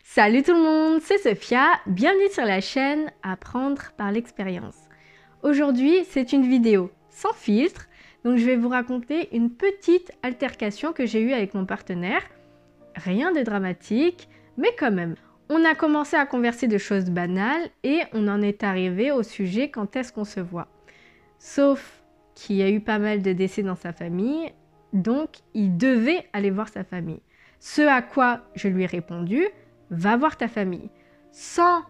Salut tout le monde, c'est Sophia, bienvenue sur la chaîne Apprendre par l'expérience. Aujourd'hui, c'est une vidéo sans filtre, donc je vais vous raconter une petite altercation que j'ai eue avec mon partenaire. Rien de dramatique, mais quand même. On a commencé à converser de choses banales et on en est arrivé au sujet quand est-ce qu'on se voit. Sauf qu'il y a eu pas mal de décès dans sa famille, donc il devait aller voir sa famille. Ce à quoi je lui ai répondu: va voir ta famille. Sans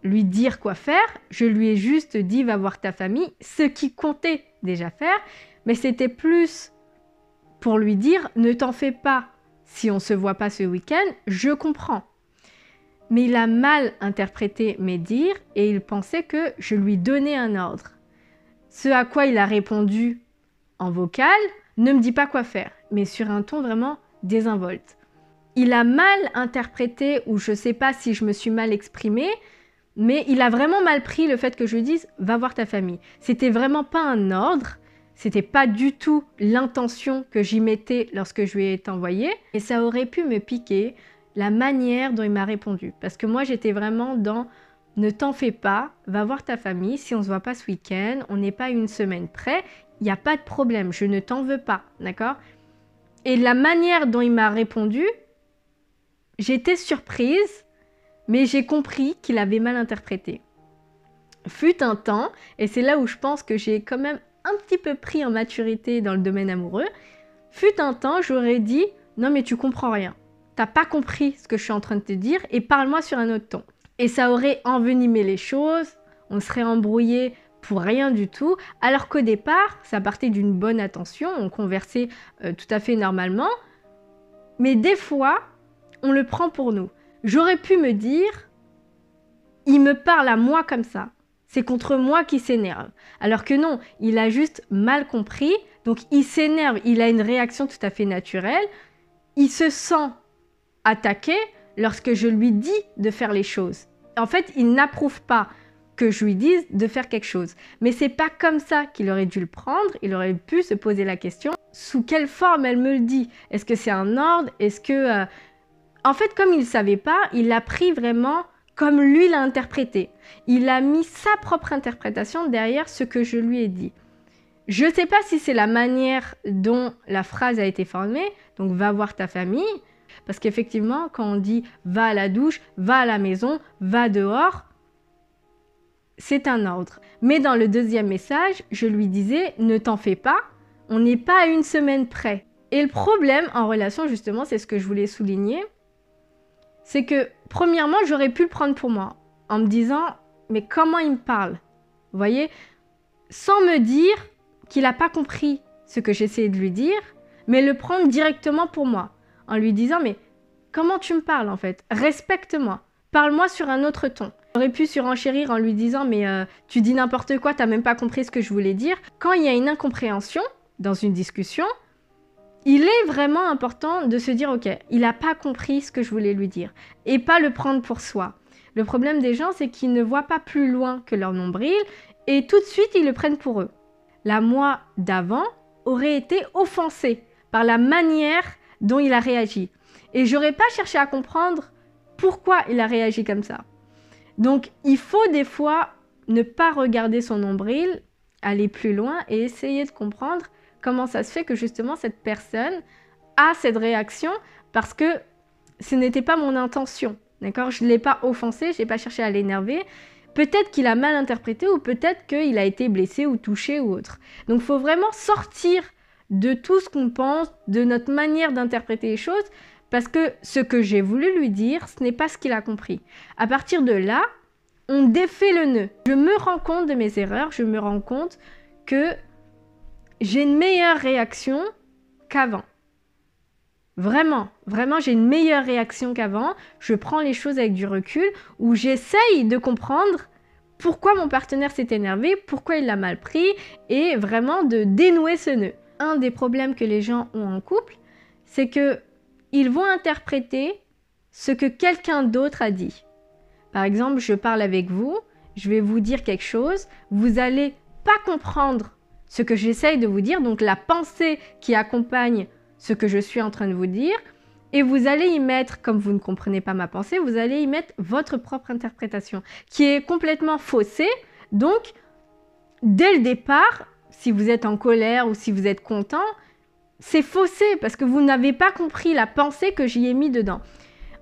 lui dire quoi faire, je lui ai juste dit va voir ta famille, ce qui comptait déjà faire, mais c'était plus pour lui dire ne t'en fais pas, si on se voit pas ce week-end, je comprends. Mais il a mal interprété mes dires et il pensait que je lui donnais un ordre. Ce à quoi il a répondu en vocal, ne me dis pas quoi faire, mais sur un ton vraiment désinvolte. Il a mal interprété, ou je sais pas si je me suis mal exprimée, mais il a vraiment mal pris le fait que je lui dise « va voir ta famille ». C'était vraiment pas un ordre, c'était pas du tout l'intention que j'y mettais lorsque je lui ai envoyé, et ça aurait pu me piquer la manière dont il m'a répondu. Parce que moi j'étais vraiment dans « ne t'en fais pas, va voir ta famille, si on se voit pas ce week-end, on n'est pas une semaine près, il n'y a pas de problème, je ne t'en veux pas, d'accord ?» Et la manière dont il m'a répondu, j'étais surprise, mais j'ai compris qu'il avait mal interprété. Fut un temps, et c'est là où je pense que j'ai quand même un petit peu pris en maturité dans le domaine amoureux, fut un temps, j'aurais dit « non mais tu comprends rien, t'as pas compris ce que je suis en train de te dire et parle-moi sur un autre ton ». Et ça aurait envenimé les choses, on serait embrouillé pour rien du tout, alors qu'au départ, ça partait d'une bonne intention, on conversait tout à fait normalement, mais des fois, on le prend pour nous. J'aurais pu me dire, il me parle à moi comme ça, c'est contre moi qu'il s'énerve. Alors que non, il a juste mal compris, donc il s'énerve, il a une réaction tout à fait naturelle, il se sent attaqué lorsque je lui dis de faire les choses. En fait, il n'approuve pas que je lui dise de faire quelque chose. Mais c'est pas comme ça qu'il aurait dû le prendre, il aurait pu se poser la question, sous quelle forme elle me le dit? Est-ce que c'est un ordre? Est-ce que... En fait, comme il ne savait pas, il l'a pris vraiment comme lui l'a interprété. Il a mis sa propre interprétation derrière ce que je lui ai dit. Je ne sais pas si c'est la manière dont la phrase a été formée, donc va voir ta famille, parce qu'effectivement, quand on dit va à la douche, va à la maison, va dehors, c'est un ordre. Mais dans le deuxième message, je lui disais ne t'en fais pas, on n'est pas à une semaine près. Et le problème en relation, justement, c'est ce que je voulais souligner, c'est que, premièrement, j'aurais pu le prendre pour moi, en me disant, mais comment il me parle? Vous voyez? Sans me dire qu'il n'a pas compris ce que j'essayais de lui dire, mais le prendre directement pour moi, en lui disant, mais comment tu me parles en fait? Respecte-moi, parle-moi sur un autre ton. J'aurais pu surenchérir en lui disant, mais tu dis n'importe quoi, t'as même pas compris ce que je voulais dire. Quand il y a une incompréhension dans une discussion, il est vraiment important de se dire, ok, il n'a pas compris ce que je voulais lui dire, et pas le prendre pour soi. Le problème des gens, c'est qu'ils ne voient pas plus loin que leur nombril, et tout de suite, ils le prennent pour eux. La moi d'avant aurait été offensée par la manière dont il a réagi. Et j'aurais pas cherché à comprendre pourquoi il a réagi comme ça. Donc, il faut des fois ne pas regarder son nombril, aller plus loin et essayer de comprendre comment ça se fait que justement cette personne a cette réaction parce que ce n'était pas mon intention, d'accord? Je ne l'ai pas offensé, je n'ai pas cherché à l'énerver. Peut-être qu'il a mal interprété ou peut-être qu'il a été blessé ou touché ou autre. Donc il faut vraiment sortir de tout ce qu'on pense, de notre manière d'interpréter les choses, parce que ce que j'ai voulu lui dire, ce n'est pas ce qu'il a compris. À partir de là, on défait le nœud. Je me rends compte de mes erreurs, je me rends compte que j'ai une meilleure réaction qu'avant. Vraiment, vraiment, j'ai une meilleure réaction qu'avant. Je prends les choses avec du recul, où j'essaye de comprendre pourquoi mon partenaire s'est énervé, pourquoi il l'a mal pris, et vraiment de dénouer ce nœud. Un des problèmes que les gens ont en couple, c'est qu'ils vont interpréter ce que quelqu'un d'autre a dit. Par exemple, je parle avec vous, je vais vous dire quelque chose, vous n'allez pas comprendre ce que j'essaye de vous dire, donc la pensée qui accompagne ce que je suis en train de vous dire, et vous allez y mettre, comme vous ne comprenez pas ma pensée, vous allez y mettre votre propre interprétation, qui est complètement faussée. Donc, dès le départ, si vous êtes en colère ou si vous êtes content, c'est faussé parce que vous n'avez pas compris la pensée que j'y ai mis dedans.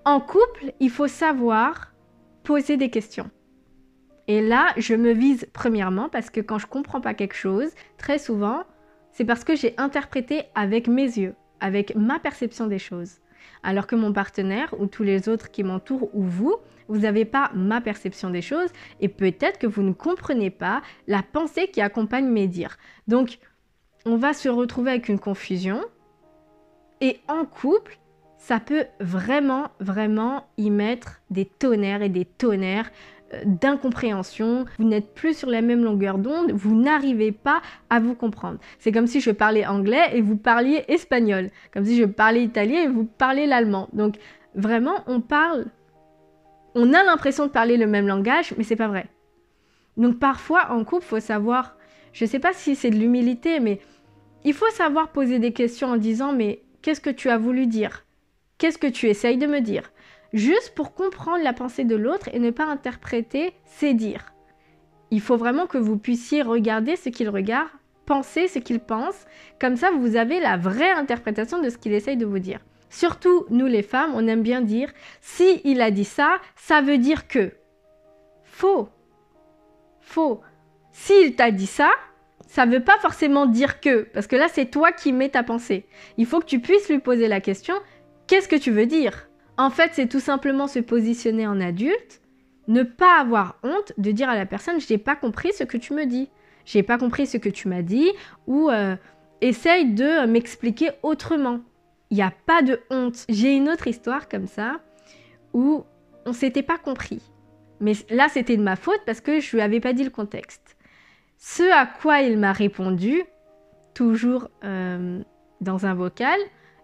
En couple, il faut savoir poser des questions. Et là, je me vise premièrement parce que quand je ne comprends pas quelque chose, très souvent, c'est parce que j'ai interprété avec mes yeux, avec ma perception des choses. Alors que mon partenaire ou tous les autres qui m'entourent ou vous n'avez pas ma perception des choses et peut-être que vous ne comprenez pas la pensée qui accompagne mes dires. Donc, on va se retrouver avec une confusion et en couple, ça peut vraiment, vraiment y mettre des tonnerres et des tonnerres d'incompréhension. Vous n'êtes plus sur la même longueur d'onde, vous n'arrivez pas à vous comprendre. C'est comme si je parlais anglais et vous parliez espagnol, comme si je parlais italien et vous parliez l'allemand. Donc vraiment, on a l'impression de parler le même langage, mais c'est pas vrai. Donc parfois en couple, il faut savoir, je ne sais pas si c'est de l'humilité, mais il faut savoir poser des questions en disant mais qu'est-ce que tu as voulu dire? Qu'est-ce que tu essayes de me dire? Juste pour comprendre la pensée de l'autre et ne pas interpréter ses dires. Il faut vraiment que vous puissiez regarder ce qu'il regarde, penser ce qu'il pense, comme ça vous avez la vraie interprétation de ce qu'il essaye de vous dire. Surtout, nous les femmes, on aime bien dire « si il a dit ça, ça veut dire que ». Faux. Faux. S'il t'a dit ça, ça ne veut pas forcément dire que, parce que là c'est toi qui mets ta pensée. Il faut que tu puisses lui poser la question « qu'est-ce que tu veux dire ?» En fait, c'est tout simplement se positionner en adulte, ne pas avoir honte de dire à la personne « je n'ai pas compris ce que tu me dis, je n'ai pas compris ce que tu m'as dit » ou essaye de m'expliquer autrement. Il n'y a pas de honte. J'ai une autre histoire comme ça où on ne s'était pas compris. Mais là, c'était de ma faute parce que je ne lui avais pas dit le contexte. Ce à quoi il m'a répondu, toujours dans un vocal,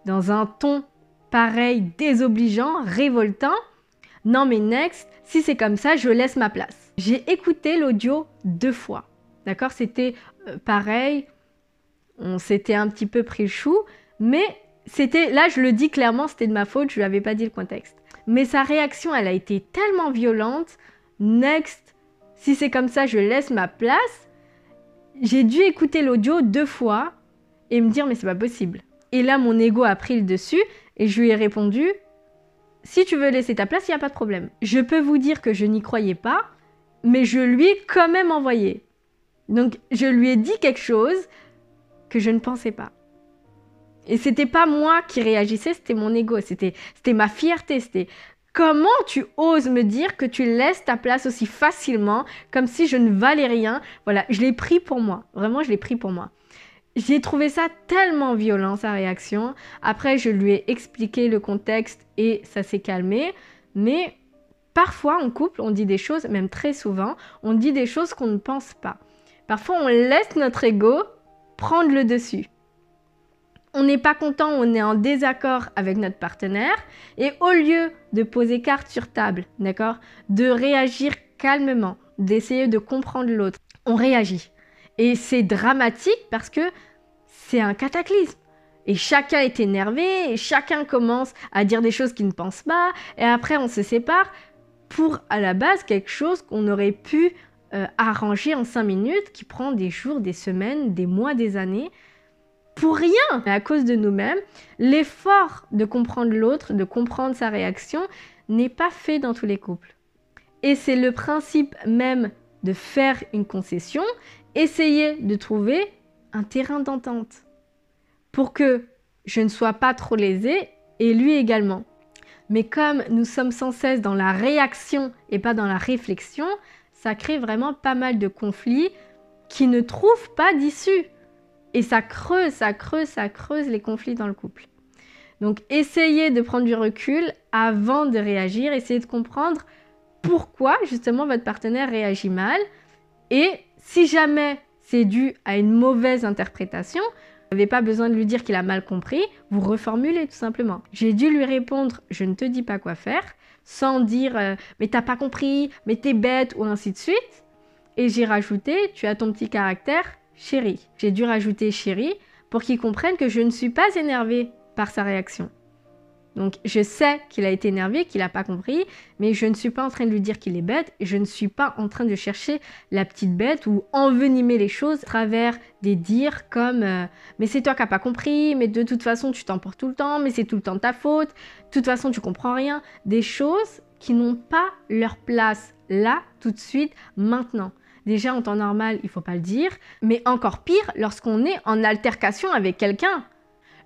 dans un ton pareil, désobligeant, révoltant. Non mais next, si c'est comme ça, je laisse ma place. J'ai écouté l'audio 2 fois. D'accord? C'était pareil, on s'était un petit peu pris le chou, mais c'était, là je le dis clairement, c'était de ma faute, je lui avais pas dit le contexte. Mais sa réaction, elle a été tellement violente. Next, si c'est comme ça, je laisse ma place. J'ai dû écouter l'audio 2 fois et me dire mais c'est pas possible. Et là, mon ego a pris le dessus et je lui ai répondu « Si tu veux laisser ta place, il n'y a pas de problème. » Je peux vous dire que je n'y croyais pas, mais je lui ai quand même envoyé. Donc, je lui ai dit quelque chose que je ne pensais pas. Et c'était pas moi qui réagissais, c'était mon ego, c'était ma fierté, c'était « Comment tu oses me dire que tu laisses ta place aussi facilement, comme si je ne valais rien ?» Voilà, je l'ai pris pour moi. Vraiment, je l'ai pris pour moi. J'ai trouvé ça tellement violent, sa réaction. Après, je lui ai expliqué le contexte et ça s'est calmé. Mais parfois, en couple, on dit des choses, même très souvent, on dit des choses qu'on ne pense pas. Parfois, on laisse notre ego prendre le dessus. On n'est pas content, on est en désaccord avec notre partenaire. Et au lieu de poser carte sur table, d'accord, de réagir calmement, d'essayer de comprendre l'autre, on réagit. Et c'est dramatique parce que c'est un cataclysme. Et chacun est énervé, et chacun commence à dire des choses qu'il ne pense pas, et après on se sépare pour, à la base, quelque chose qu'on aurait pu arranger en 5 minutes, qui prend des jours, des semaines, des mois, des années, pour rien. Mais à cause de nous-mêmes, l'effort de comprendre l'autre, de comprendre sa réaction, n'est pas fait dans tous les couples. Et c'est le principe même de faire une concession, essayer de trouver un terrain d'entente pour que je ne sois pas trop lésée et lui également. Mais comme nous sommes sans cesse dans la réaction et pas dans la réflexion, ça crée vraiment pas mal de conflits qui ne trouvent pas d'issue. Et ça creuse les conflits dans le couple. Donc essayez de prendre du recul avant de réagir, essayez de comprendre pourquoi justement votre partenaire réagit mal. Et si jamais c'est dû à une mauvaise interprétation, vous n'avez pas besoin de lui dire qu'il a mal compris, vous reformulez tout simplement. J'ai dû lui répondre « je ne te dis pas quoi faire » sans dire « mais t'as pas compris, mais t'es bête » ou ainsi de suite. Et j'ai rajouté, tu as ton petit caractère chéri. J'ai dû rajouter chéri pour qu'il comprenne que je ne suis pas énervée par sa réaction. Donc je sais qu'il a été énervé, qu'il n'a pas compris, mais je ne suis pas en train de lui dire qu'il est bête, et je ne suis pas en train de chercher la petite bête ou envenimer les choses à travers des dires comme mais c'est toi qui n'as pas compris, mais de toute façon tu t'emportes tout le temps, mais c'est tout le temps de ta faute, de toute façon tu comprends rien. Des choses qui n'ont pas leur place là, tout de suite, maintenant. Déjà en temps normal, il ne faut pas le dire, mais encore pire lorsqu'on est en altercation avec quelqu'un.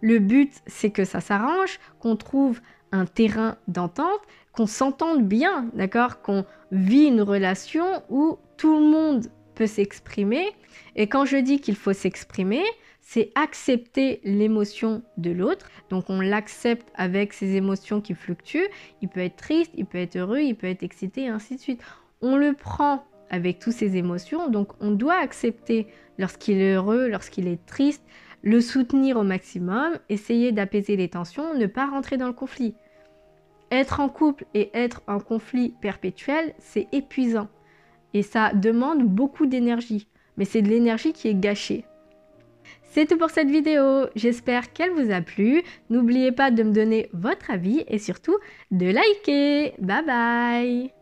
Le but, c'est que ça s'arrange, qu'on trouve un terrain d'entente, qu'on s'entende bien, d'accord? Qu'on vit une relation où tout le monde peut s'exprimer. Et quand je dis qu'il faut s'exprimer, c'est accepter l'émotion de l'autre. Donc on l'accepte avec ses émotions qui fluctuent. Il peut être triste, il peut être heureux, il peut être excité, et ainsi de suite. On le prend avec toutes ses émotions, donc on doit accepter lorsqu'il est heureux, lorsqu'il est triste, le soutenir au maximum, essayer d'apaiser les tensions, ne pas rentrer dans le conflit. Être en couple et être en conflit perpétuel, c'est épuisant. Et ça demande beaucoup d'énergie. Mais c'est de l'énergie qui est gâchée. C'est tout pour cette vidéo. J'espère qu'elle vous a plu. N'oubliez pas de me donner votre avis et surtout de liker. Bye bye!